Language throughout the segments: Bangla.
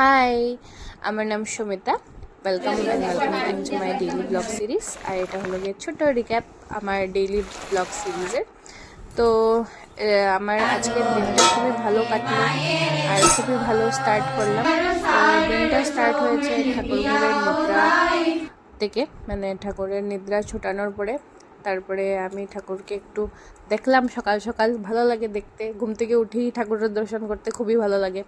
হাই, আমার নাম Sumita. Welcome to my daily blog series. আর এটা হলো গিয়ে ছোট্ট রিক্যাপ আমার ডেইলি ব্লগ সিরিজের। তো আমার আজকের দিনটা খুবই ভালো কাটলো আর খুবই ভালো স্টার্ট করলাম। তো দিনটা স্টার্ট হয়েছে ঠাকুরঘরের নিদ্রা থেকে, মানে ঠাকুরের নিদ্রা ছুটানোর পরে। তারপরে আমি ঠাকুরকে একটু দেখলাম সকাল সকাল, ভালো লাগে দেখতে। ঘুম থেকে উঠেই ঠাকুরের দর্শন করতে খুবই ভালো লাগে।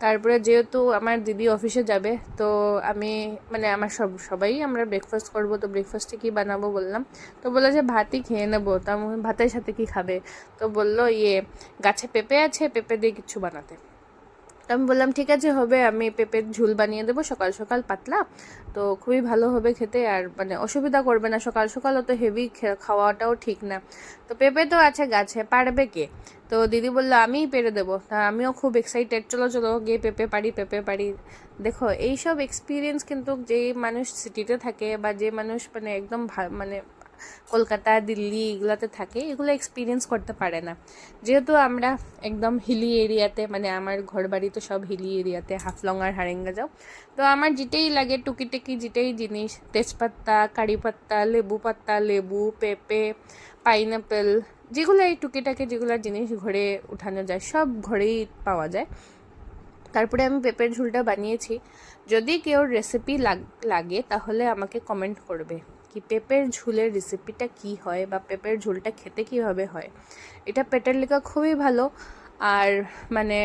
তারপরে যেহেতু আমার দিদি অফিসে যাবে, তো আমি মানে আমার সবাই আমরা ব্রেকফাস্ট করব। তো ব্রেকফাস্টে কী বানাবো বললাম, তো বললো যে ভাতই খেয়ে নেবো। তো আমি ভাতের সাথে কী খাবে, তো বললো গাছে পেঁপে আছে, পেঁপে দিয়ে কিছু বানাতে। তো আমি বললাম ঠিক আছে হবে, আমি পেঁপের ঝুল বানিয়ে দেবো সকাল সকাল পাতলা, তো খুবই ভালো হবে খেতে, আর মানে অসুবিধা করবে না। সকাল সকাল অত হেভি খাওয়াটাও ঠিক না। তো পেঁপে তো আছে গাছে, পারবে কে? তো দিদি বললো আমিই পেরে দেবো। তা আমিও খুব এক্সাইটেড, চলো চলো গিয়ে পেঁপে পারি, পেঁপে পারি। দেখো এইসব এক্সপিরিয়েন্স কিন্তু যে মানুষ সিটিতে থাকে বা যে মানুষ মানে একদম মানে কলকাতা দিল্লি এগুলোতে থাকে, এগুলো এক্সপিরিয়েন্স করতে পারে না। যেহেতু আমরা একদম হিলি এরিয়াতে, মানে আমার ঘর বাড়ি তো সব হিলি এরিয়াতে, হাফলং আর হারেঙ্গা যাও। তো আমার যেটাই লাগে টুকিটাকি যেটাই জিনিস, তেজপাতা, কারি পাত্তা, লেবু পাত্তা, লেবু, পেঁপে, পাইনাপেল, যেগুলো এই টুকিটাকি যেগুলো জিনিস ঘরে উঠানো যায় সব ঘরেই পাওয়া যায়। তারপরে আমি পেঁপের ঝোলটা বানিয়েছি। যদি কেউ রেসিপি লাগে তাহলে আমাকে কমেন্ট করবে কি পেঁপের ঝোলের রেসিপিটা কি হয় বা পেঁপের ঝোলটা খেতে কীভাবে হয়। এটা পেটের লিগা খুবই ভালো, আর মানে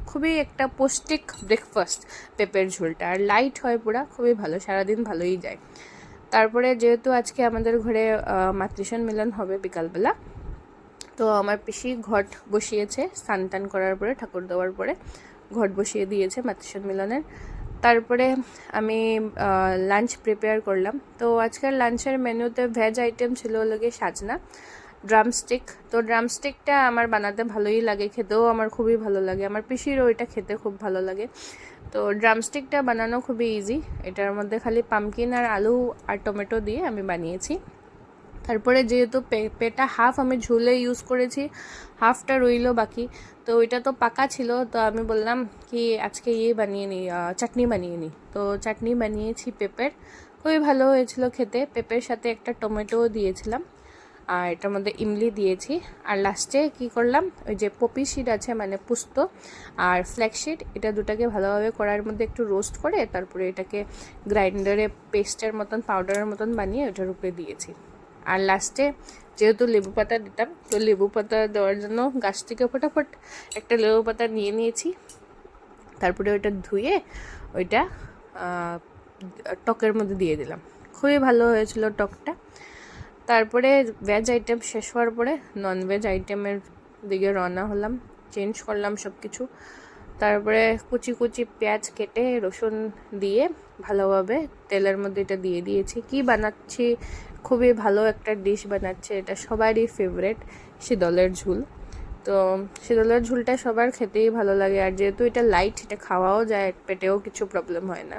খুবই একটা পৌষ্টিক ব্রেকফাস্ট পেঁপের ঝোলটা, আর লাইট হয় পুরা, খুবই ভালো, সারাদিন ভালোই যায়। তারপরে যেহেতু আজকে আমাদের ঘরে মাতৃষণ মিলন হবে বিকালবেলা, তো আমার পিসি ঘট বসিয়েছে স্নান টান করার পরে, ঠাকুর দেওয়ার পরে ঘট বসিয়ে দিয়েছে মাতৃষণ মিলনের। তারপরে আমি লাঞ্চ প্রিপেয়ার করলাম। তো আজকের লাঞ্চের মেনুতে ভেজ আইটেম ছিল লাগে সাজনা ড্রামস্টিক। তো ড্রামস্টিকটা আমার বানাতে ভালোই লাগে, খেতেও আমার খুবই ভালো লাগে, আমার পিসিরও এটা খেতে খুব ভালো লাগে। তো ড্রামস্টিকটা বানানো খুবই ইজি, এটার মধ্যে খালি পামকিন আর আলু আর টমেটো দিয়ে আমি বানিয়েছি। তারপরে যেহেতু পেঁপেটা হাফ আমি ঝুলে ইউজ করেছি, হাফটা রইলো বাকি, তো ওইটা তো পাকা ছিল। তো আমি বললাম কি আজকে বানিয়ে নিই, চাটনি বানিয়ে নিই। তো চাটনি বানিয়েছি পেঁপের, খুবই ভালো হয়েছিল খেতে। পেঁপের সাথে একটা টমেটোও দিয়েছিলাম, আর এটার মধ্যে ইমলি দিয়েছি। আর লাস্টে কি করলাম, ওই যে পপি সিড আছে মানে পুস্ত আর ফ্ল্যাক্সিড, এটা দুটাকে ভালোভাবে কড়াইয়ের মধ্যে একটু রোস্ট করে তারপরে এটাকে গ্রাইন্ডারে পেস্টের মতন পাউডারের মতন বানিয়ে ওটার উপরে দিয়েছি। আর লাস্টে যেহেতু লেবু পাতা দিতাম, তো লেবু পাতা দেওয়ার জন্য গাছ থেকে ফটাফট একটা লেবু পাতা নিয়ে নিয়েছি। তারপরে ওইটা ধুয়ে ওইটা টকের মধ্যে দিয়ে দিলাম, খুবই ভালো হয়েছিল টকটা। তারপরে ভেজ আইটেম শেষ হওয়ার পরে নন ভেজ আইটেমের দিকে রওনা হলাম, চেঞ্জ করলাম সব কিছু। তারপরে কুচি কুচি পেঁয়াজ কেটে রসুন দিয়ে ভালোভাবে তেলের মধ্যে এটা দিয়ে দিয়েছি। কি বানাচ্ছি, খুবই ভালো একটা ডিশ বানাচ্ছে, এটা সবারই ফেভারেট, শীতলের ঝোল। তো শীতলের ঝোলটা সবার খেতেই ভালো লাগে, আর যেহেতু এটা লাইট, এটা খাওয়াও যায়, পেটেও কিছু প্রবলেম হয় না।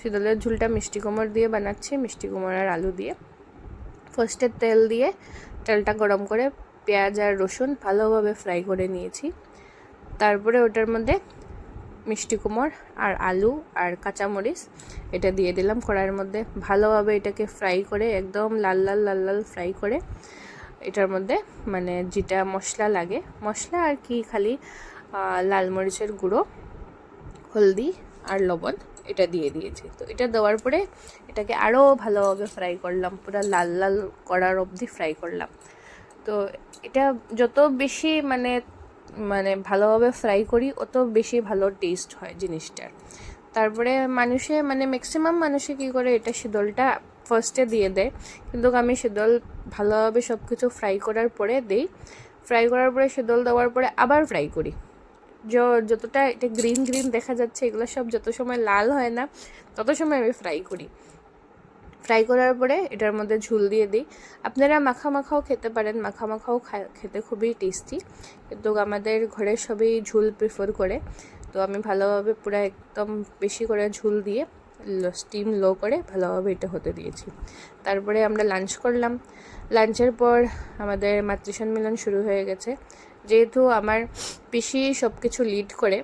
শীতলের ঝোলটা মিষ্টি কুমড় দিয়ে বানাচ্ছি, মিষ্টি কুমড় আর আলু দিয়ে। ফার্স্টে তেল দিয়ে তেলটা গরম করে পেঁয়াজ আর রসুন ভালোভাবে ফ্রাই করে নিয়েছি। তারপরে ওটার মধ্যে মিষ্টি কুমড় আর আলু আর কাঁচামরিচ এটা দিয়ে দিলাম কড়াইয়ের মধ্যে, ভালোভাবে এটাকে ফ্রাই করে একদম লাল লাল লাল লাল ফ্রাই করে এটার মধ্যে মানে যেটা মশলা লাগে, মশলা আর কি খালি লাল মরিচের গুঁড়ো, হলদি আর লবণ এটা দিয়ে দিয়েছি। তো এটা দেওয়ার পরে এটাকে আরও ভালোভাবে ফ্রাই করলাম, পুরো লাল লাল করার অবধি ফ্রাই করলাম। তো এটা যত বেশি মানে মানে ভালোভাবে ফ্রাই করি অত বেশি ভালো টেস্ট হয় জিনিসটার। তারপরে মানে ম্যাক্সিমাম মানুষে কী করে, এটা শীতলটা ফার্স্টে দিয়ে দেয়, কিন্তু আমি শীতল ভালোভাবে সব কিছু ফ্রাই করার পরে দিই। ফ্রাই করার পরে শীতল দেওয়ার পরে আবার ফ্রাই করি, যতটা এটা গ্রিন গ্রিন দেখা যাচ্ছে এগুলো সব যত সময় লাল হয় না তত সময় আমি ফ্রাই করি। ফ্রাই করার পরে এটার মধ্যে ঝোল দিয়ে দিই। আপনারা মাখা মাখাও খেতে পারেন, মাখা মাখাও খেতে খুবই টেস্টি, কিন্তু আমাদের ঘরে সবাই ঝোল প্রিফার করে। তো আমি ভালোভাবে পুরো একদম বেশি করে ঝোল দিয়ে স্টিম লো করে ভালোভাবে এটা হতে দিয়েছি। তারপরে আমরা লাঞ্চ করলাম। লাঞ্চের পর আমাদের মাতৃষণ মিলন শুরু হয়ে গেছে। যেহেতু আমার পিসি সব কিছু লিড করে,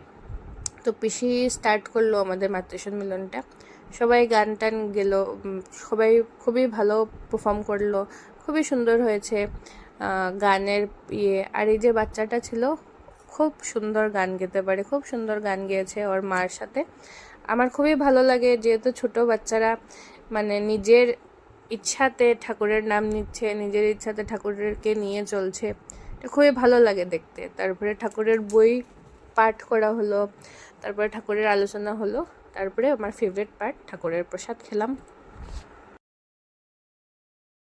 তো পিসি স্টার্ট করলো আমাদের মাতৃ সম্মিলনটা, সবাই গান টান গেল, সবাই খুবই ভালো পারফর্ম করলো, খুবই সুন্দর হয়েছে গানের আর এই যে বাচ্চাটা ছিল খুব সুন্দর গান গেতে পারে, খুব সুন্দর গান গেয়েছে ওর মার সাথে। আমার খুবই ভালো লাগে যেহেতু ছোট বাচ্চারা মানে নিজের ইচ্ছাতে ঠাকুরের নাম নিচ্ছে, নিজের ইচ্ছাতে ঠাকুরকে নিয়ে চলছে, এটা খুবই ভালো লাগে দেখতে। তারপরে ঠাকুরের বই পাঠ করা হলো, তারপরে ঠাকুরের আলোচনা হলো, তারপরে আমার ফেভারিট পার্ট ঠাকুরের প্রসাদ খেলাম।